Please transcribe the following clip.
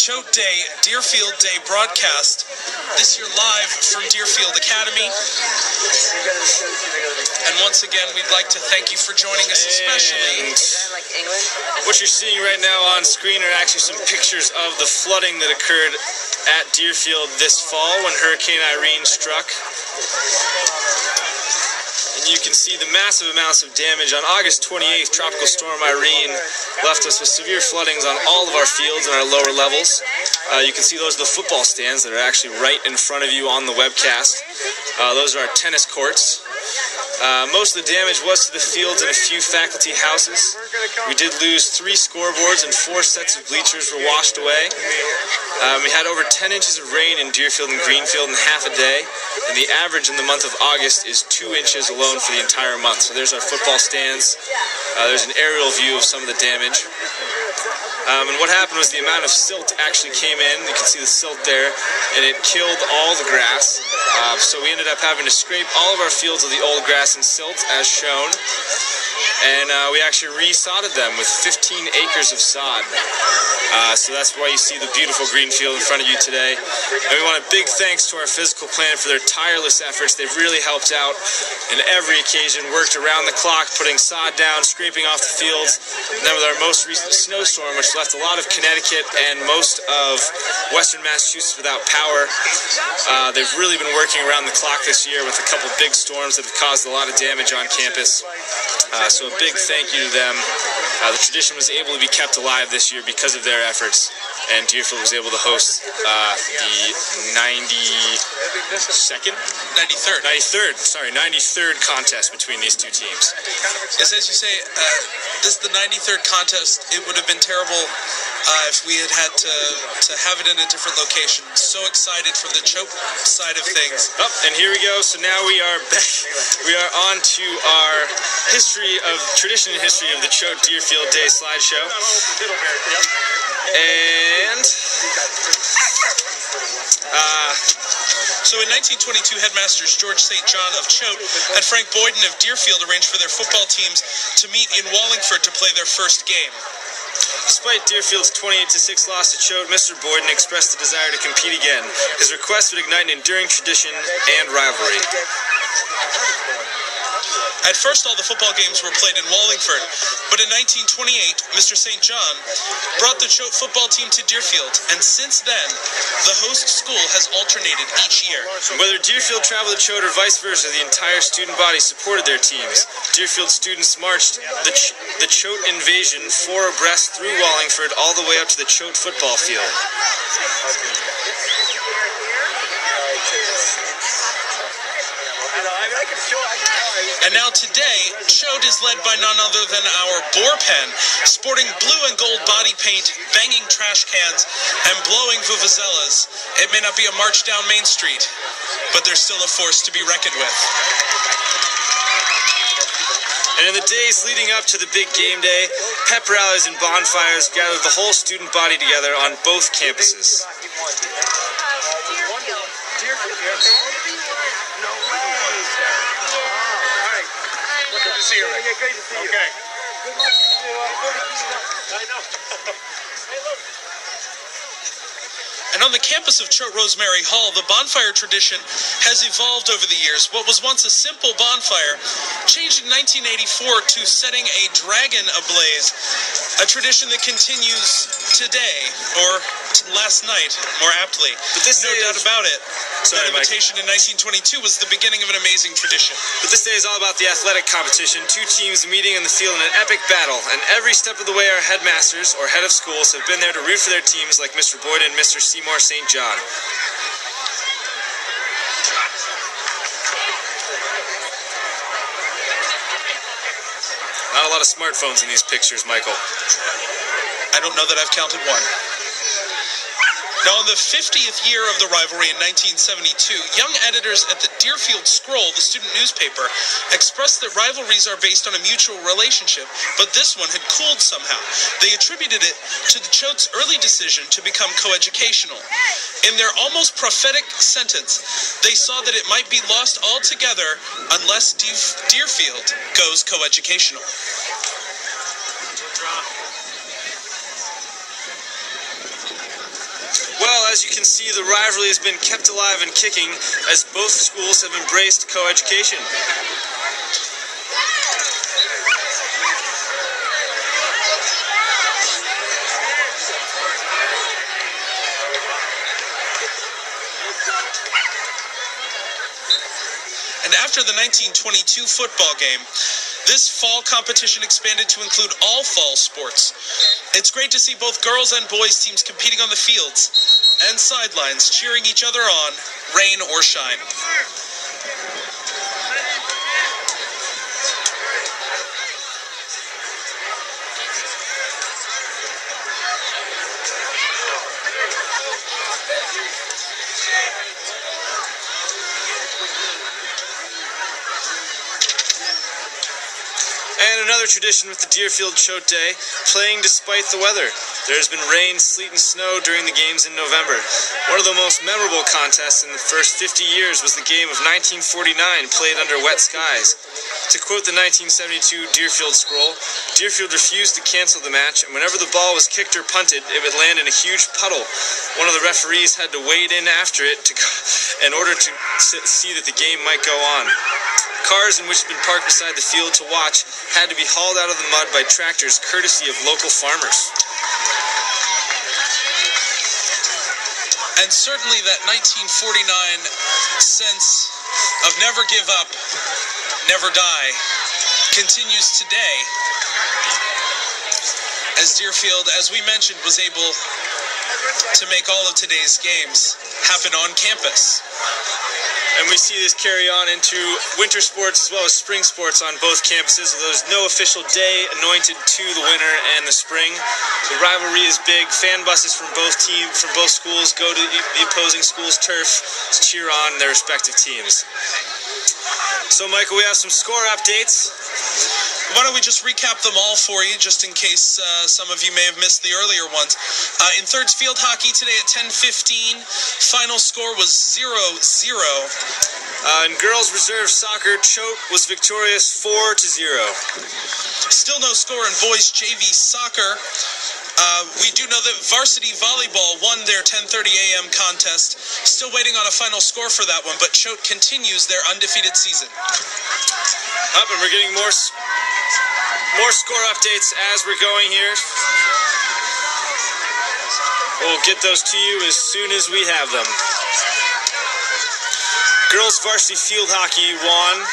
Choate Day, Deerfield Day broadcast. This year live from Deerfield Academy. And once again, we'd like to thank you for joining us, especially. What you're seeing right now on screen are actually some pictures of the flooding that occurred at Deerfield this fall when Hurricane Irene struck. And you can see the massive amounts of damage. On August 28th, Tropical Storm Irene left us with severe floodings on all of our fields and our lower levels. You can see those are the football stands that are actually right in front of you on the webcast. Those are our tennis courts. Most of the damage was to the fields and a few faculty houses. We did lose 3 scoreboards and 4 sets of bleachers were washed away. We had over 10 inches of rain in Deerfield and Greenfield in half a day, and the average in the month of August is 2 inches alone for the entire month. So there's our football stands. There's an aerial view of some of the damage. And what happened was the amount of silt actually came in. You can see the silt there, and it killed all the grass. So we ended up having to scrape all of our fields of the old grass and silt, as shown. And we actually resodded them with 15 acres of sod. So that's why you see the beautiful green field in front of you today. And we want a big thanks to our physical plant for their tireless efforts. They've really helped out in every occasion, worked around the clock, putting sod down, scraping off the fields. And then with our most recent snowstorm, which left a lot of Connecticut and most of western Massachusetts without power, they've really been working around the clock this year with a couple big storms that have caused a lot of damage on campus. So a big thank you to them. The tradition was able to be kept alive this year because of their efforts, and Deerfield was able to host the 93rd contest between these two teams. Yes, as you say, this is the 93rd contest. It would have been terrible if we had to have it in a different location. So excited from the Choate side of things. Oh, and here we go. So now we are back. We are on to our tradition and history of the Choate Deerfield Day slideshow. And so in 1922, headmasters George St. John of Choate and Frank Boyden of Deerfield arranged for their football teams to meet in Wallingford to play their first game. Despite Deerfield's 28-6 loss to Choate, Mr. Boyden expressed the desire to compete again. His request would ignite an enduring tradition and rivalry. At first, all the football games were played in Wallingford, but in 1928, Mr. St. John brought the Choate football team to Deerfield, and since then, the host school has alternated each year. Whether Deerfield traveled to Choate or vice versa, the entire student body supported their teams. Deerfield students marched the Choate invasion 4 abreast through Wallingford all the way up to the Choate football field. And now today, Choate is led by none other than our boar pen, sporting blue and gold body paint, banging trash cans, and blowing vuvuzelas. It may not be a march down Main Street, but there's still a force to be reckoned with. And in the days leading up to the big game day, pep rallies and bonfires gathered the whole student body together on both campuses. Good to see you. Yeah, great to see you. Okay. Good luck to you. I know. Hey, look. And on the campus of Choate-Rosemary Hall, the bonfire tradition has evolved over the years. What was once a simple bonfire changed in 1984 to setting a dragon ablaze, a tradition that continues today, or last night, more aptly. But this no doubt about it. Sorry, that invitation in 1922 was the beginning of an amazing tradition. But this day is all about the athletic competition, 2 teams meeting in the field in an epic battle, and every step of the way our headmasters, or head of schools, have been there to root for their teams like Mr. Boyd and Mr. Seymour St. John. Not a lot of smartphones in these pictures, Michael. I don't know that I've counted one. Now, in the 50th year of the rivalry in 1972, young editors at the Deerfield Scroll, the student newspaper, expressed that rivalries are based on a mutual relationship, but this one had cooled somehow. They attributed it to the Choate's early decision to become coeducational. In their almost prophetic sentence, they saw that it might be lost altogether unless Deerfield goes coeducational. as you can see, the rivalry has been kept alive and kicking as both schools have embraced coeducation. And after the 1922 football game, this fall competition expanded to include all fall sports. It's great to see both girls and boys teams competing on the fields and sidelines, cheering each other on, rain or shine. And another tradition with the Deerfield Choate Day, playing despite the weather. There has been rain, sleet, and snow during the games in November. One of the most memorable contests in the first 50 years was the game of 1949, played under wet skies. To quote the 1972 Deerfield scroll, Deerfield refused to cancel the match, and whenever the ball was kicked or punted, it would land in a huge puddle. One of the referees had to wade in after it in order to see that the game might go on. Cars in which had been parked beside the field to watch had to be hauled out of the mud by tractors courtesy of local farmers. And certainly that 1949 sense of never give up, never die continues today, as Deerfield, as we mentioned, was able to make all of today's games happen on campus. And we see this carry on into winter sports as well as spring sports on both campuses, although there's no official day anointed to the winter and the spring. The rivalry is big. Fan buses from both schools go to the opposing school's turf to cheer on their respective teams. So, Michael, we have some score updates. Why don't we just recap them all for you, just in case some of you may have missed the earlier ones. In thirds field hockey today at 10:15, final score was 0-0. In girls reserve soccer, Choate was victorious 4-0. Still no score in boys JV soccer. We do know that varsity volleyball won their 10:30 a.m. contest. Still waiting on a final score for that one, but Choate continues their undefeated season. Up, and we're getting more score updates as we're going here. We'll get those to you as soon as we have them. Girls varsity field hockey won.